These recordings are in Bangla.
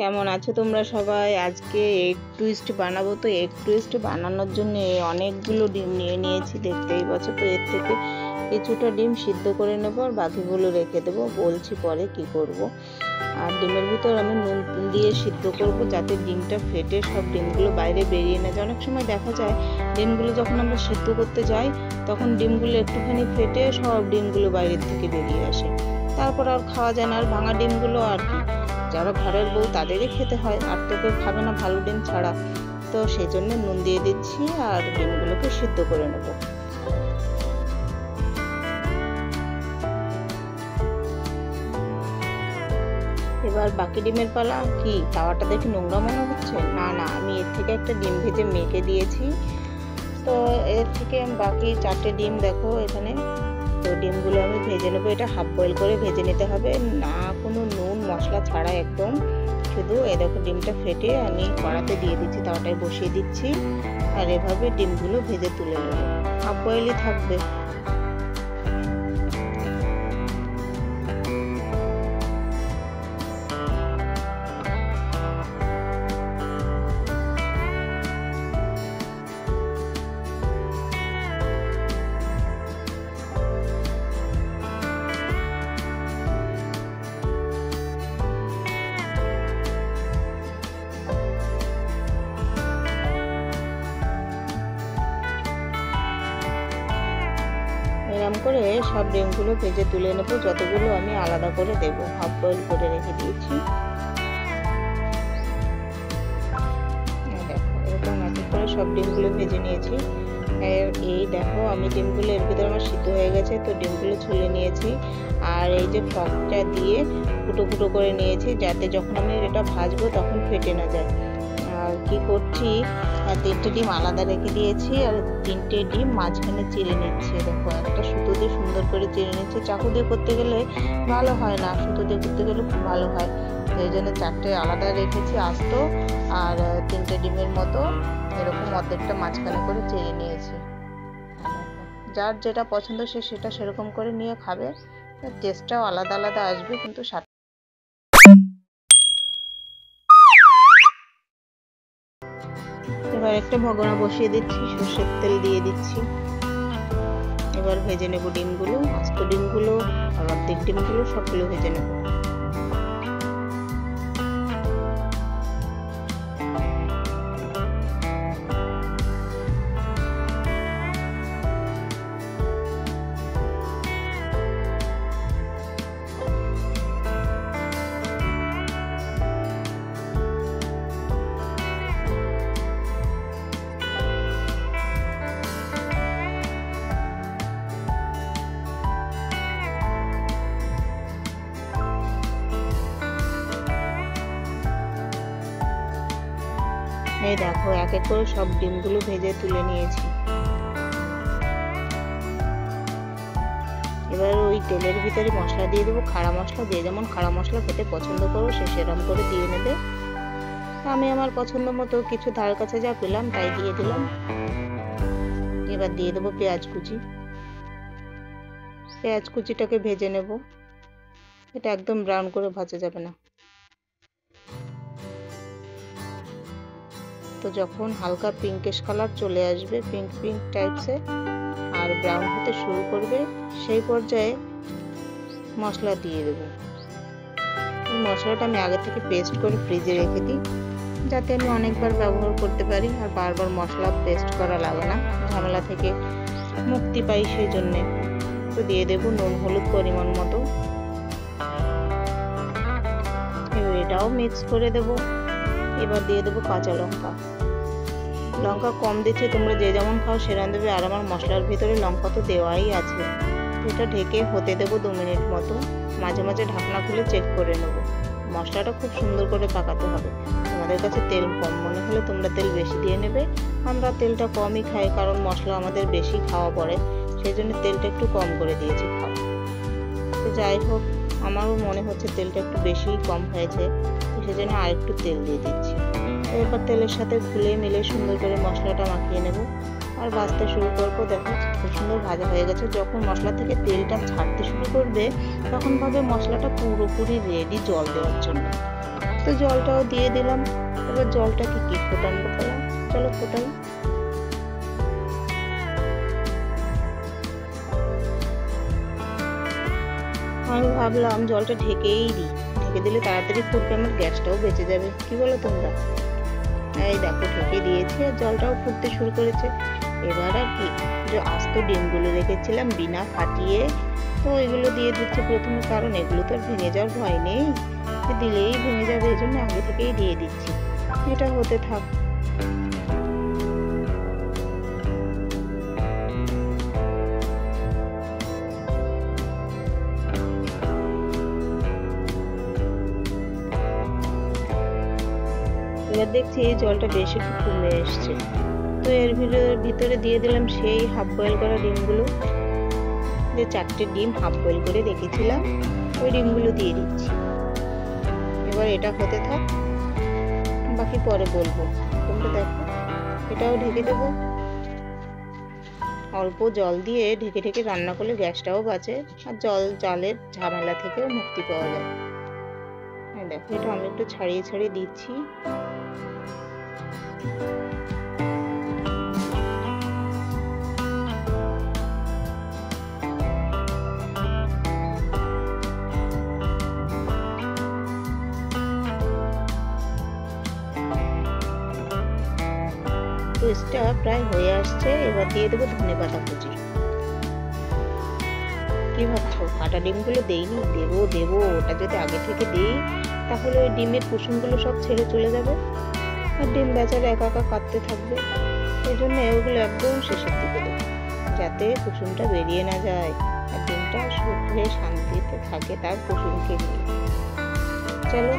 কেমন আছো তোমরা সবাই? আজকে এগ টুইস্ট বানাবো। তো এগ টুইস্ট বানানোর জন্য অনেকগুলো ডিম নিয়ে নিয়েছি, দেখতেই পাচ্ছ। তো এর থেকে কিছুটা ডিম সিদ্ধ করে নেব আর বাকিগুলো রেখে দেবো, বলছি পরে কি করব। আর ডিমের ভিতর আমি নুন দিয়ে সিদ্ধ করব, যাতে ডিমটা ফেটে সব ডিমগুলো বাইরে বেরিয়ে না যায়। অনেক সময় দেখা যায় ডিমগুলো যখন আমরা সিদ্ধ করতে যাই তখন ডিমগুলো একটুখানি ফেটে সব ডিমগুলো বাইরের থেকে বেরিয়ে আসে, তারপর আর খাওয়া যায় না। আর ভাঙা ডিমগুলো আর কি, যারা ঘরের বউ তাদেরই খেতে হয়, আর তো কেউ খাবে না ভালো ডিম ছাড়া। তো সেই জন্য নুন দিয়ে দিচ্ছি আর ডিমগুলোকে সিদ্ধ করে নেব। এবার বাকি ডিমের পালা। কি তাওয়াটা দেখে নোংরা মনে হচ্ছে? না না, আমি এর থেকে একটা ডিম ভেজে মেখে দিয়েছি। তো এর থেকে বাকি 4টে ডিম দেখো এখানে। তো ডিমগুলো আমি ভেজে নেবো। এটা হাফ বয়েল করে ভেজে নিতে হবে, না কোনো নুন মশলা ছাড়া একদম। শুধু এই দেখো ডিমটা ফেটে আমি কড়াতে দিয়ে দিচ্ছি, তাওয়াটায় বসিয়ে দিচ্ছি। আর এভাবে ডিমগুলো ভেজে তুলে নেবো, হাফ বয়েলই থাকবে। এরকম করে সব ডিমগুলো ভেজে তুলে নেবো, যতগুলো আমি আলাদা করে দেবো। হাফ বয়েল করে রেখে দিয়েছি। দেখো এরকম এক করে সব ডিমগুলো ভেজে নিয়েছি। এই দেখো আমি ডিমগুলো এর ভিতরে আমার সিদ্ধ হয়ে গেছে, তো ডিমগুলো ছুলে নিয়েছি। আর এই যে ফকটা দিয়ে ফুটো ফুটো করে নিয়েছি, যাতে যখন আমি এটা ভাজবো তখন ফেটে না যায়। আর কি করছি, 3টে ডিম আলাদা রেখে দিয়েছি আর 3টে ডিম মাঝখানে চিড়ে নিচ্ছি। দেখো একটা সুতো দিয়ে সুন্দর করে চিড়ে নিচ্ছি। চাকু দিয়ে করতে গেলে ভালো হয় না, সুতো দিয়ে করতে গেলে খুব ভালো হয়। তো এই জন্য 4টে আলাদা রেখেছি আস্ত, আর 3টে ডিমের মতো এরকম অর্ধেকটা মাঝখানে করে চিড়ে নিয়েছি। যার যেটা পছন্দ সে সেটা সেরকম করে নিয়ে খাবে, টেস্টটাও আলাদা আলাদা আসবে, কিন্তু এবার একটা ভগোনা বসিয়ে দিচ্ছি, সর্ষের তেল দিয়ে দিচ্ছি। এবার ভেজে নেব ডিমগুলো, আস্ত ডিমগুলো আর অর্ধেক ডিমগুলো সবগুলো ভেজে নেব। এই দেখো এক এক করে সব ডিমগুলো ভেজে তুলে নিয়েছি। এবার ওই তেলের ভিতরে মশলা দিয়ে দেবো, খাড়া মশলা দিয়ে, যেমন খাড়া মশলা খেতে পছন্দ করো সে সেরকম করে দিয়ে নেবে। আমি আমার পছন্দ মতো কিছু ধার কাছে যা পেলাম তাই দিয়ে দিলাম। এবার দিয়ে দেবো পেঁয়াজ কুচি। পেঁয়াজ কুচিটাকে ভেজে নেব, এটা একদম ব্রাউন করে ভাজা যাবে না। তো যখন হালকা পিঙ্কিশ কালার চলে আসবে, পিঙ্ক পিঙ্ক টাইপসে, আর ব্রাউন হতে শুরু করবে, সেই পর্যায়ে মশলা দিয়ে দেবো। এই মশলাটা আমি আগে থেকে পেস্ট করে ফ্রিজে রেখে দিই, যাতে আমি অনেকবার ব্যবহার করতে পারি আর বারবার মশলা পেস্ট করা লাগে না, ঝামেলা থেকে মুক্তি পাই সেই জন্যে। তো দিয়ে দেবো নুন হলুদ পরিমাণ মতো। এবার এটাও মিক্স করে দেবো। এবার দিয়ে দেবো কাঁচা লঙ্কা। লঙ্কা কম দিচ্ছি, তোমরা যে যেমন খাও সেরকম দেবে। আর আমার মশলার ভিতরে লঙ্কা তো দেওয়াই আছে। এটা ঢেকে হতে দেবো 2 মিনিট মতো। মাঝে মাঝে ঢাকনা খুলে চেক করে নেব। মশলাটা খুব সুন্দর করে পাকাতে হবে। তোমাদের কাছে তেল কম মনে হলে তোমরা তেল বেশি দিয়ে নেবে। আমরা তেলটা কমই খাই, কারণ মশলা আমাদের বেশি খাওয়া পড়ে, সেই জন্য তেলটা একটু কম করে দিয়েছি খাওয়া। তো যাই হোক, আমারও মনে হচ্ছে তেলটা একটু বেশি কম হয়েছে, সেই জন্য আর একটু তেল দিয়ে দিচ্ছি। এরপর তেলের সাথে ঘুলে মিলে সুন্দর করে মশলাটা মাখিয়ে নেব আর ভাজতে শুরু করবো। দেখো খুব সুন্দর ভাজা হয়ে গেছে। যখন মশলা থেকে তেলটা ছাড়তে শুরু করবে তখন ভাবে মশলাটা পুরোপুরি রেডি জল দেওয়ার জন্য। তো জলটাও দিয়ে দিলাম। এবার জলটাকে কি ফোটানো পেলাম, চলো ফোটাই। আমি ভাবলাম জলটা ঢেকেই দিই, ঢেকে দিলে তাড়াতাড়ি ফুটবে, আমার গ্যাসটাও বেঁচে যাবে। কি বলো তোমরা? এই দেখো ঢেকে দিয়েছি আর জলটাও ফুটতে শুরু করেছে। এবার আর কি, যে আস্ত ডিমগুলো রেখেছিলাম বিনা ফাটিয়ে, তো এগুলো দিয়ে দিচ্ছি প্রথমে, কারণ এগুলো তো আর ভেঙে যাওয়ার ভয় নেই, দিলেই ভেঙে যাবে, এই জন্য আগে থেকেই দিয়ে দিচ্ছি। এটা হতে থাক। এবার দেখছি জলটা বেশ একটু কমে এসছে, তো এর ভিতরে দিয়ে দিলাম সেই হাফ বয়েল করা ডিমগুলো, যে 4টে ডিম হাফ বয়েল করে রেখেছিলাম, ওই ডিমগুলো দিয়ে দিচ্ছি। এবার এটা হতে থাক, বাকি পরে বলবো। তোমরা দেখো, এটাও ঢেকে দেবো। অল্প জল দিয়ে ঢেকে ঢেকে রান্না করলে গ্যাসটাও বাঁচে আর জালের ঝামেলা থেকেও মুক্তি পাওয়া যায়। দেখো এটা আমি একটু ছাড়িয়ে ছাড়িয়ে দিচ্ছি। টেস্টটা প্রায় হয়ে আসছে। এবার দিয়ে দেবো ধনেপাতা কুচি। কি ভাবছো, কাটা ডিমগুলো দেইনি? দেবো দেবো, ওটা যদি আগে থেকে দিই তাহলে ওই ডিমের কুসুমগুলো সব ছেড়ে চলে যাবে আর ডিম বেচারা একা একা কাটতে থাকবে। এই জন্য ওগুলো একদম শেষের দিকে দেবো, যাতে কুসুমটা বেরিয়ে না যায় আর ডিমটা শুকিয়ে শান্তিতে থাকে তার কুসুমকে নিয়ে। চলো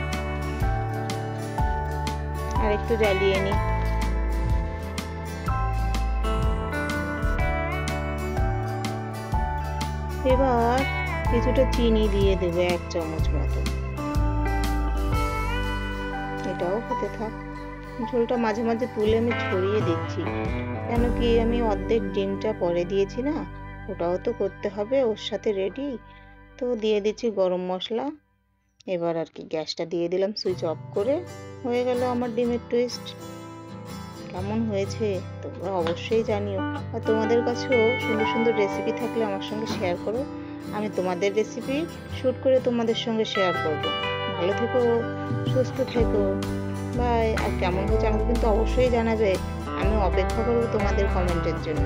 আর একটু জ্বালিয়ে নিই। এবার কিছুটা চিনি দিয়ে দেবে, 1 চামচ মতো। এটাও হতে থাক। ঝোলটা মাঝে মাঝে তুলে আমি ছড়িয়ে দিচ্ছি, কেন কি আমি অর্ধেক ডিমটা পরে দিয়েছি না, ওটাও তো করতে হবে ওর সাথে রেডি। তো দিয়ে দিচ্ছি গরম মশলা। এবার আর কি গ্যাসটা দিয়ে দিলাম সুইচ অফ করে। হয়ে গেল আমার ডিমের টুইস্ট। কেমন হয়েছে তোমরা অবশ্যই জানিও, আর তোমাদের কাছেও সুন্দর সুন্দর রেসিপি থাকলে আমার সঙ্গে শেয়ার করো, আমি তোমাদের রেসিপি শুট করে তোমাদের সঙ্গে শেয়ার করব। ভালো থেকো, সুস্থ থেকো, বাই। আর কেমন হয়েছে আমাকে কিন্তু অবশ্যই জানাবে, আমি অপেক্ষা করবো তোমাদের কমেন্টের জন্য।